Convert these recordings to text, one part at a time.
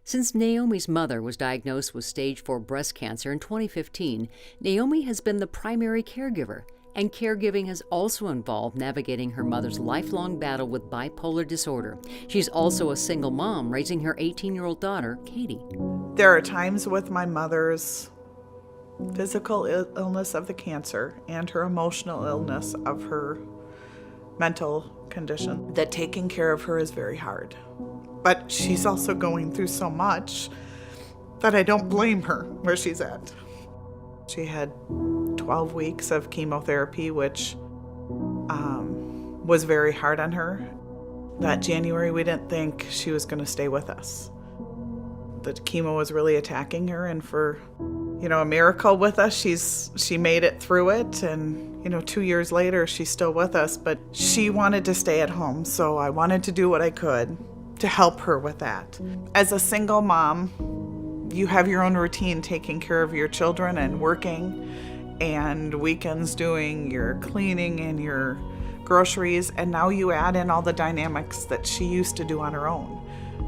Since Naomi's mother was diagnosed with stage 4 breast cancer in 2015, Naomi has been the primary caregiver, and caregiving has also involved navigating her mother's lifelong battle with bipolar disorder. She's also a single mom raising her 18-year-old daughter, Katie. There are times with my mother's physical illness of the cancer and her emotional illness of her mental condition that taking care of her is very hard. But she's also going through so much that I don't blame her where she's at. She had 12 weeks of chemotherapy, which was very hard on her. That January, we didn't think she was going to stay with us. The chemo was really attacking her, and for, a miracle with us, she made it through it, and, 2 years later, she's still with us, but she wanted to stay at home, so I wanted to do what I could to help her with that. As a single mom, you have your own routine taking care of your children and working, and weekends doing your cleaning and your groceries, and now you add in all the dynamics that she used to do on her own.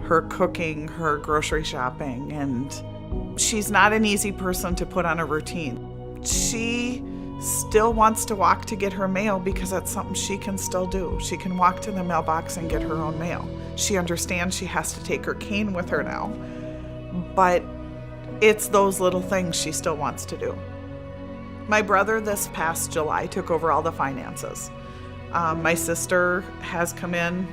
Her cooking, her grocery shopping, and she's not an easy person to put on a routine. She still wants to walk to get her mail because that's something she can still do. She can walk to the mailbox and get her own mail. She understands she has to take her cane with her now, but it's those little things she still wants to do. My brother this past July took over all the finances. My sister has come in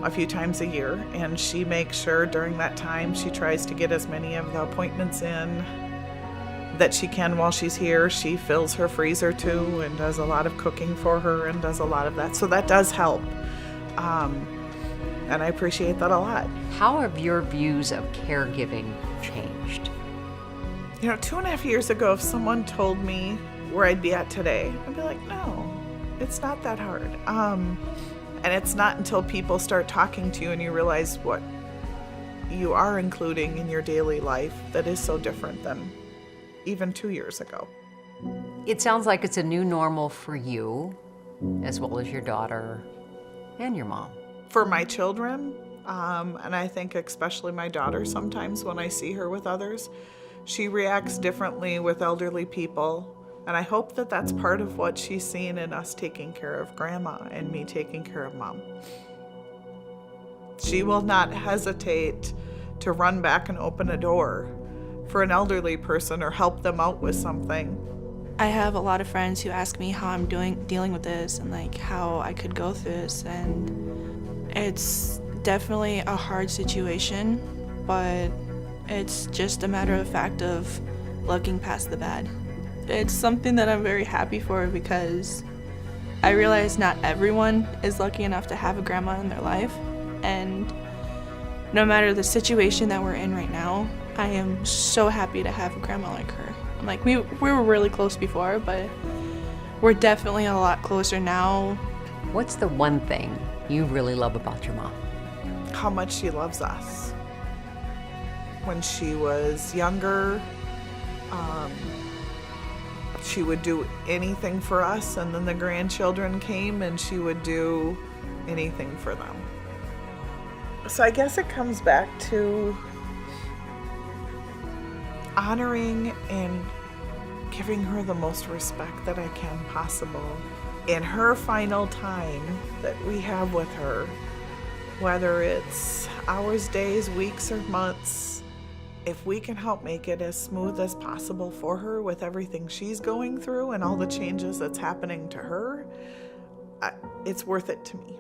a few times a year, and she makes sure during that time she tries to get as many of the appointments in that she can while she's here. She fills her freezer too and does a lot of cooking for her and does a lot of that. So that does help. And I appreciate that a lot. How have your views of caregiving changed? 2.5 years ago, if someone told me where I'd be at today, I'd be like, no, it's not that hard. And it's not until people start talking to you and you realize what you are including in your daily life that is so different than even 2 years ago. It sounds like it's a new normal for you, as well as your daughter and your mom. For my children, and I think especially my daughter, sometimes when I see her with others, she reacts differently with elderly people. And I hope that that's part of what she's seen in us taking care of Grandma and me taking care of Mom. She will not hesitate to run back and open a door for an elderly person or help them out with something. I have a lot of friends who ask me how I'm dealing with this and how I could go through this, and it's definitely a hard situation, but it's just a matter of fact of looking past the bad. It's something that I'm very happy for because I realize not everyone is lucky enough to have a grandma in their life, and no matter the situation that we're in right now, I am so happy to have a grandma like her. We were really close before, but we're definitely a lot closer now. What's the one thing you really love about your mom? How much she loves us. When she was younger, she would do anything for us, and then the grandchildren came and she would do anything for them. So I guess it comes back to honoring and giving her the most respect that I can possible. In her final time that we have with her, whether it's hours, days, weeks, or months, if we can help make it as smooth as possible for her with everything she's going through and all the changes that's happening to her, it's worth it to me.